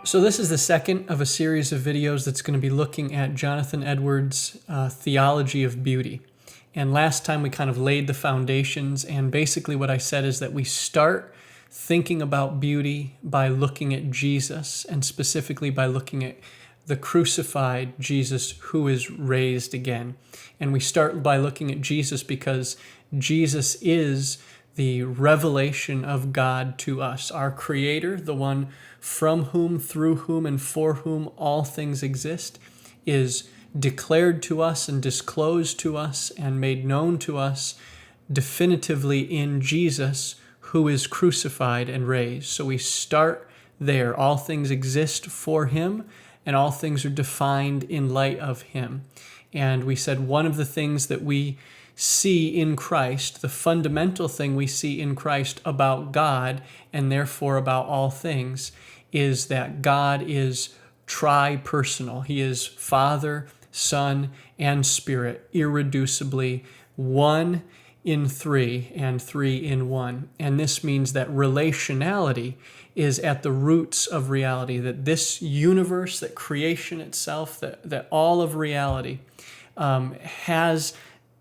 So this is the second of a series of videos that's going to be looking at Jonathan Edwards' theology of beauty. And last time we kind of laid the foundations, and basically what I said is that we start thinking about beauty by looking at Jesus, and specifically by looking at the crucified Jesus who is raised again. And we start by looking at Jesus because Jesus is the revelation of God to us, our Creator, the one from whom, through whom, and for whom all things exist, is declared to us and disclosed to us and made known to us definitively in Jesus, who is crucified and raised. So we start there. All things exist for Him, and all things are defined in light of Him. And we said one of the things that we see in Christ, the fundamental thing we see in Christ about God, and therefore about all things, is that God is tri-personal. He is Father, Son, and Spirit, irreducibly one in three and three in one. And this means that relationality is at the roots of reality, that this universe, that creation itself, that all of reality has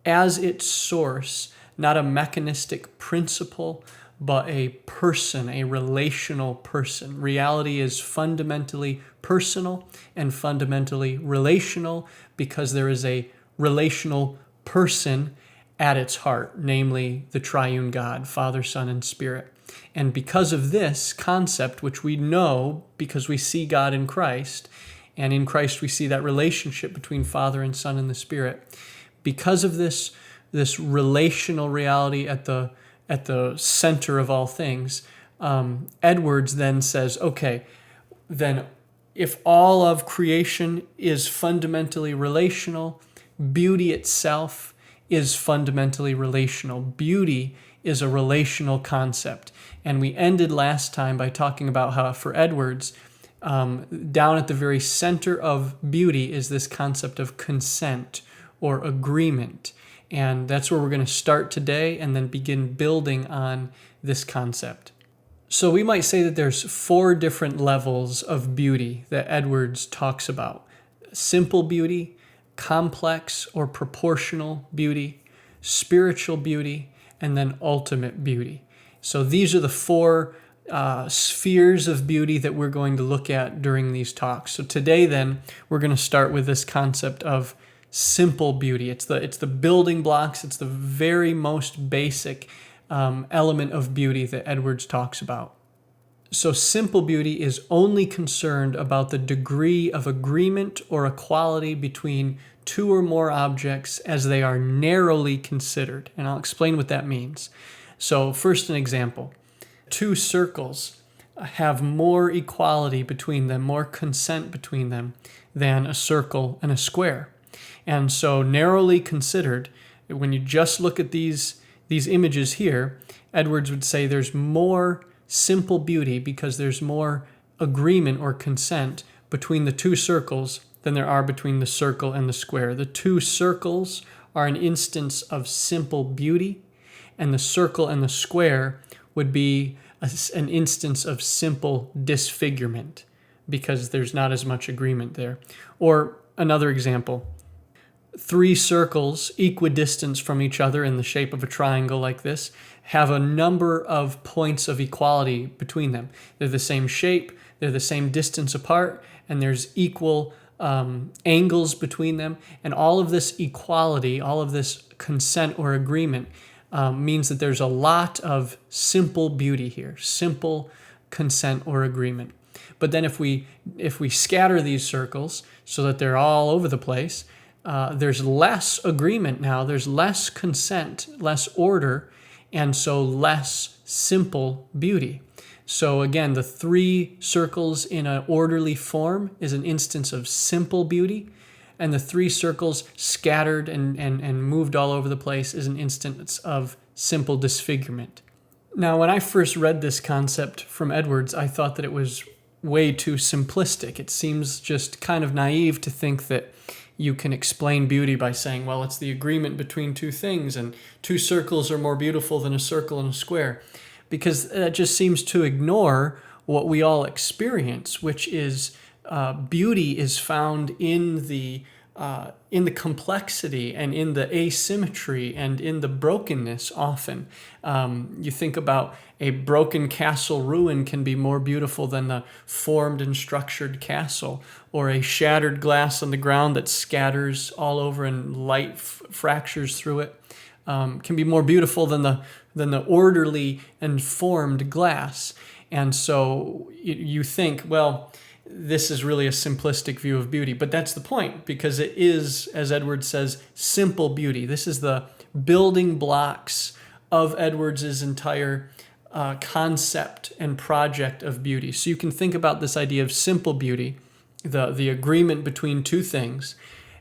as its source not a mechanistic principle, but a person, a relational person. Reality is fundamentally personal and fundamentally relational because there is a relational person at its heart, namely the triune God, Father, Son, and Spirit. And because of this concept, which we know because we see God in Christ, and in Christ we see that relationship between Father and Son and the Spirit, because of this relational reality at the center of all things, Edwards then says, okay, then if all of creation is fundamentally relational, beauty itself is fundamentally relational. Beauty is a relational concept. And we ended last time by talking about how, for Edwards, down at the very center of beauty is this concept of consent or agreement. And that's where we're going to start today and then begin building on this concept. So we might say that there's 4 different levels of beauty that Edwards talks about: simple beauty, complex or proportional beauty, spiritual beauty, and then ultimate beauty. So these are the 4 spheres of beauty that we're going to look at during these talks. So today then we're going to start with this concept of simple beauty. It's the building blocks. It's the very most basic element of beauty that Edwards talks about. So simple beauty is only concerned about the degree of agreement or equality between 2 or more objects as they are narrowly considered. And I'll explain what that means. So first, an example. 2 circles have more equality between them, more consent between them than a circle and a square. And so narrowly considered, when you just look at these images here, Edwards would say there's more simple beauty because there's more agreement or consent between the 2 circles than there are between the circle and the square. The 2 circles are an instance of simple beauty, and the circle and the square would be an instance of simple disfigurement because there's not as much agreement there. Or another example, 3 circles equidistant from each other in the shape of a triangle like this have a number of points of equality between them. They're the same shape, they're the same distance apart, and there's equal angles between them. And all of this equality, all of this consent or agreement means that there's a lot of simple beauty here, simple consent or agreement. But then if we scatter these circles so that they're all over the place, there's less agreement now, there's less consent, less order, and so less simple beauty. So again, the 3 circles in an orderly form is an instance of simple beauty, and the 3 circles scattered and moved all over the place is an instance of simple disfigurement. Now, when I first read this concept from Edwards, I thought that it was way too simplistic. It seems just kind of naive to think that you can explain beauty by saying, well, it's the agreement between 2 things, and 2 circles are more beautiful than a circle and a square, because that just seems to ignore what we all experience, which is beauty is found in the complexity and in the asymmetry and in the brokenness often. You think about a broken castle ruin can be more beautiful than the formed and structured castle, or a shattered glass on the ground that scatters all over and light fractures through it. Can be more beautiful than the orderly and formed glass. And so you think, well, this is really a simplistic view of beauty, but that's the point, because it is, as Edwards says, simple beauty. This is the building blocks of Edwards's entire concept and project of beauty. So you can think about this idea of simple beauty, the agreement between two things,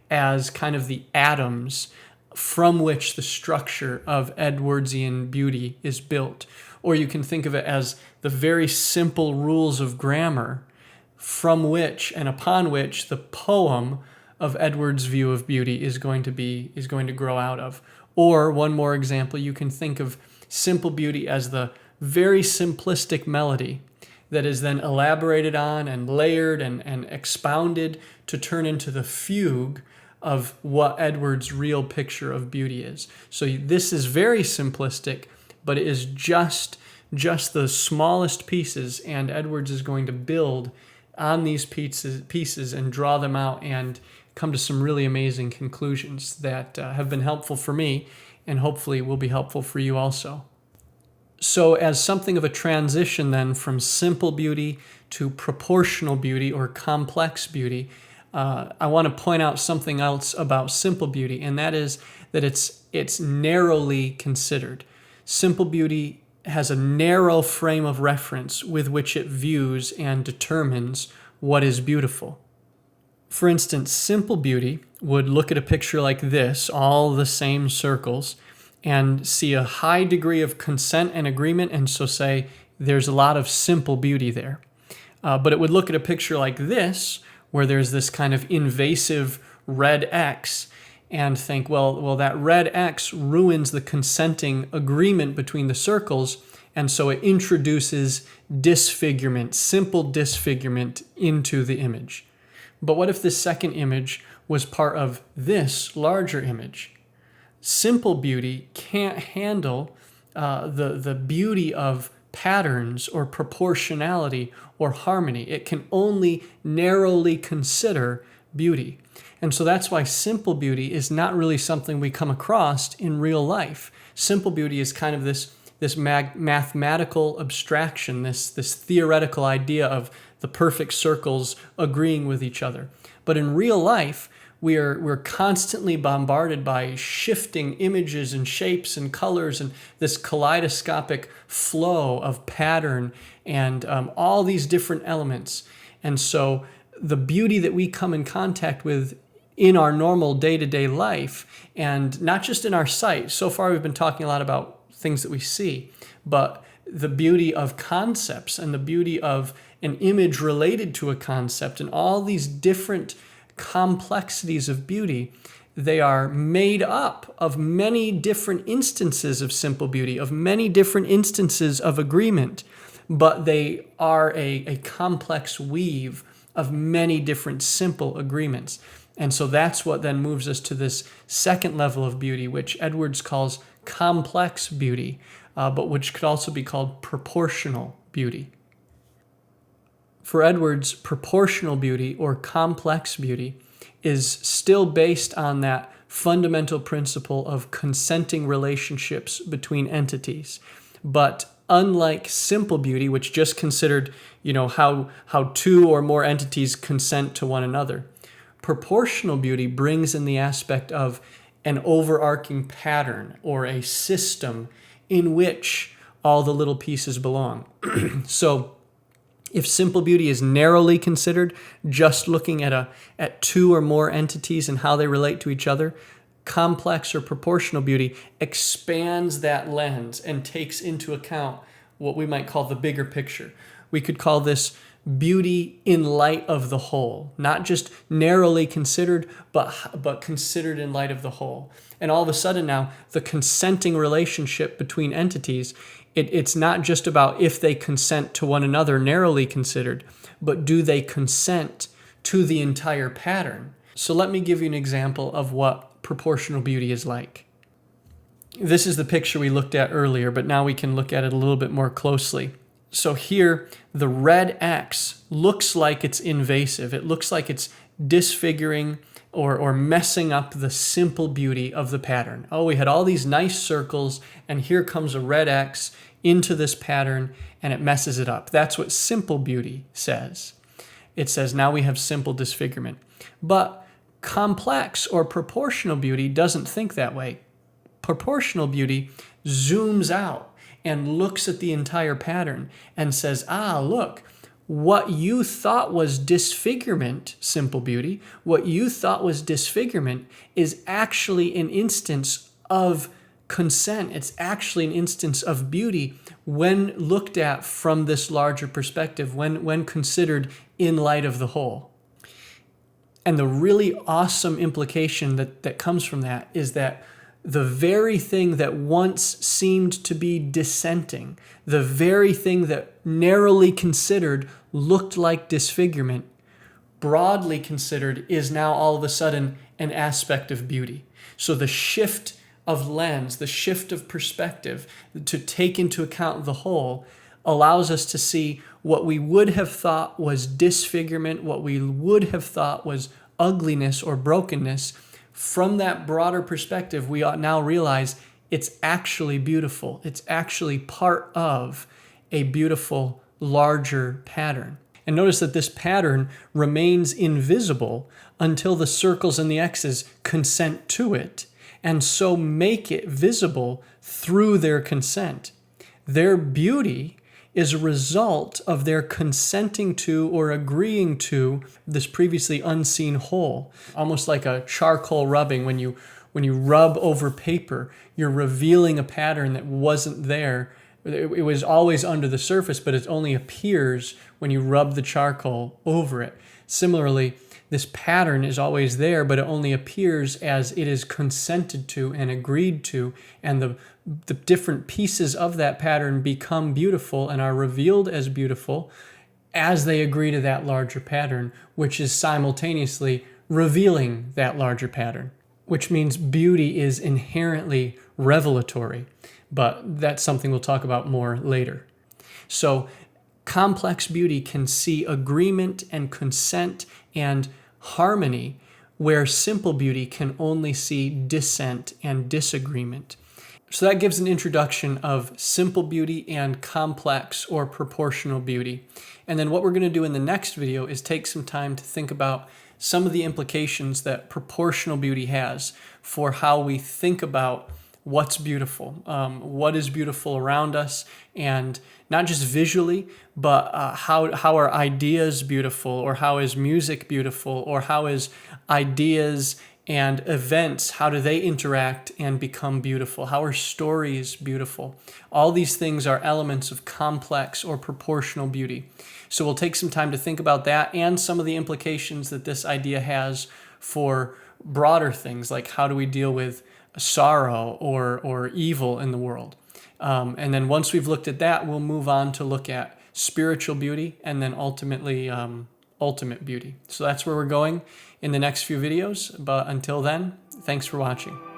as kind of the atoms from which the structure of Edwardsian beauty is built. Or you can think of it as the very simple rules of grammar from which and upon which the poem of Edwards' view of beauty is going to grow out of. Or one more example, you can think of simple beauty as the very simplistic melody that is then elaborated on and layered and expounded to turn into the fugue of what Edwards' real picture of beauty is. So this is very simplistic, but it is just the smallest pieces, and Edwards is going to build on these pieces and draw them out and come to some really amazing conclusions that have been helpful for me and hopefully will be helpful for you also. So as something of a transition then from simple beauty to proportional beauty or complex beauty, I want to point out something else about simple beauty, and that is that it's narrowly considered. Simple beauty has a narrow frame of reference with which it views and determines what is beautiful. For instance, simple beauty would look at a picture like this, all the same circles, and see a high degree of consent and agreement, and so say there's a lot of simple beauty there. But it would look at a picture like this, where there's this kind of invasive red X, and think, well, that red X ruins the consenting agreement between the circles, and so it introduces disfigurement, simple disfigurement into the image. But what if this second image was part of this larger image? Simple beauty can't handle the beauty of patterns or proportionality or harmony. It can only narrowly consider beauty. And so that's why simple beauty is not really something we come across in real life. Simple beauty is kind of this mathematical abstraction, this theoretical idea of the perfect circles agreeing with each other. But in real life, we're constantly bombarded by shifting images and shapes and colors and this kaleidoscopic flow of pattern and all these different elements. And so the beauty that we come in contact with in our normal day-to-day life, and not just in our sight. So far we've been talking a lot about things that we see, but the beauty of concepts and the beauty of an image related to a concept and all these different complexities of beauty, they are made up of many different instances of simple beauty, of many different instances of agreement, but they are a complex weave of many different simple agreements. And so that's what then moves us to this second level of beauty, which Edwards calls complex beauty, but which could also be called proportional beauty. For Edwards, proportional beauty or complex beauty is still based on that fundamental principle of consenting relationships between entities. But unlike simple beauty, which just considered, how two or more entities consent to one another, proportional beauty brings in the aspect of an overarching pattern or a system in which all the little pieces belong. So if simple beauty is narrowly considered, just looking at two or more entities and how they relate to each other, complex or proportional beauty expands that lens and takes into account what we might call the bigger picture. We could call this beauty in light of the whole, not just narrowly considered, but considered in light of the whole. And all of a sudden now, the consenting relationship between entities, it's not just about if they consent to one another narrowly considered, but do they consent to the entire pattern? So let me give you an example of what proportional beauty is like. This is the picture we looked at earlier, but now we can look at it a little bit more closely. So here, the red X looks like it's invasive. It looks like it's disfiguring or messing up the simple beauty of the pattern. Oh, we had all these nice circles, and here comes a red X into this pattern, and it messes it up. That's what simple beauty says. It says now we have simple disfigurement. But complex or proportional beauty doesn't think that way. Proportional beauty zooms out and looks at the entire pattern and says, ah, look, what you thought was disfigurement, simple beauty, what you thought was disfigurement is actually an instance of consent. It's actually an instance of beauty when looked at from this larger perspective, when considered in light of the whole. And the really awesome implication that comes from that is that the very thing that once seemed to be dissenting, the very thing that narrowly considered looked like disfigurement, broadly considered is now all of a sudden an aspect of beauty. So the shift of lens, the shift of perspective to take into account the whole allows us to see what we would have thought was disfigurement, what we would have thought was ugliness or brokenness. From that broader perspective, we ought now realize it's actually beautiful. It's actually part of a beautiful, larger pattern. And notice that this pattern remains invisible until the circles and the X's consent to it, and so make it visible through their consent. Their beauty is a result of their consenting to or agreeing to this previously unseen whole. Almost like a charcoal rubbing. When you rub over paper, you're revealing a pattern that wasn't there. It was always under the surface, but it only appears when you rub the charcoal over it. Similarly, this pattern is always there, but it only appears as it is consented to and agreed to, and the different pieces of that pattern become beautiful and are revealed as beautiful as they agree to that larger pattern, which is simultaneously revealing that larger pattern, which means beauty is inherently revelatory, but that's something we'll talk about more later. So complex beauty can see agreement and consent and harmony, where simple beauty can only see dissent and disagreement. So that gives an introduction of simple beauty and complex or proportional beauty. And then what we're going to do in the next video is take some time to think about some of the implications that proportional beauty has for how we think about what's beautiful, what is beautiful around us, and not just visually, but how are ideas beautiful, or how is music beautiful, or how is ideas and events, how do they interact and become beautiful? How are stories beautiful? All these things are elements of complex or proportional beauty. So we'll take some time to think about that and some of the implications that this idea has for broader things, like how do we deal with sorrow or evil in the world. And then once we've looked at that, we'll move on to look at spiritual beauty and then ultimately ultimate beauty. So that's where we're going in the next few videos. But until then, thanks for watching.